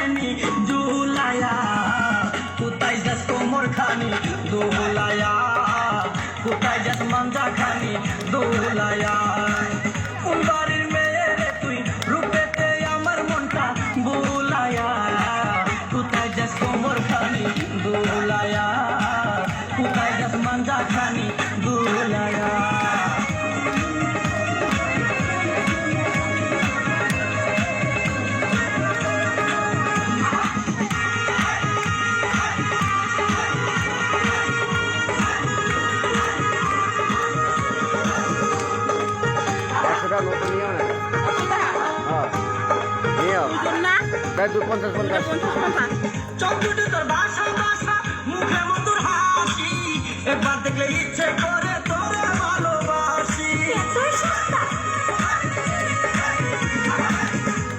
খানি জুলায়া কোথায় যাস কোমর খানি দোলায়া কোথায় যাস মাঞ্জা খানি দোলায়া কোন বাড়ির মেয়ে রে তুই রূপেতে আমার মনটা বোলায়া কোথায় যাস কোমর খানি দোলায়া কোথায় যাস মাঞ্জা খানি দোলায়া নতুন নিও না হ্যাঁ নিও 50 চৌধুরী তোর ভাষা ভাষা মুখে মধুর হাসি একবার দেখলে ইচ্ছে করে তোরে ভালোবাসি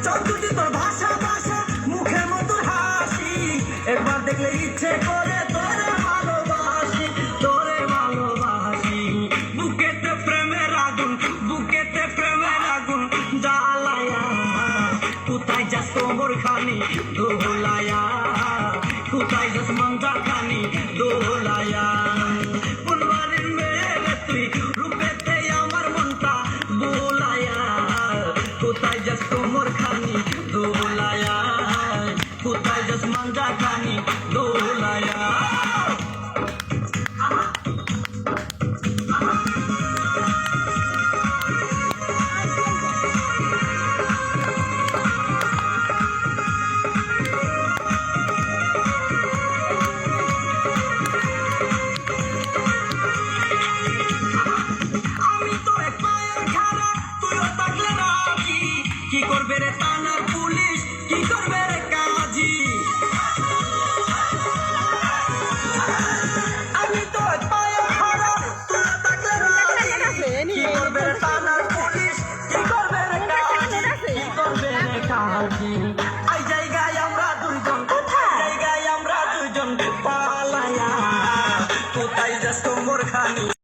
চৌধুরী তোর ভাষা ভাষা মুখে মধুর হাসি একবার দেখলে ইচ্ছে করে তোরে ভালোবাসি তোরে ভালোবাসি বুকেতে প্রেমের আগুন জ্বালায়া কোথায় যাস কোমর খানি দোলায়া কোথায় যাস মাঞ্জা খানি দোলায়া কোন বাড়ির মেয়ে রে তুই রূপেতে আমার মনটা বোলায়া কোথায় যাস কোমর খানি দোলায়া কোথায় যাস মাঞ্জা খানি দোলায়া কি করবে রে থানার পুলিশ কি করবে রে কাজী আমি তো পায়ে খাড়া তুই থাকলে রাজি কি করবে রে থানার পুলিশ কি করবে রে কাজী কি করবে রে কাজী এই জায়গায় আমরা দুইজন পালায়া কোথায় যাস কোমর খানি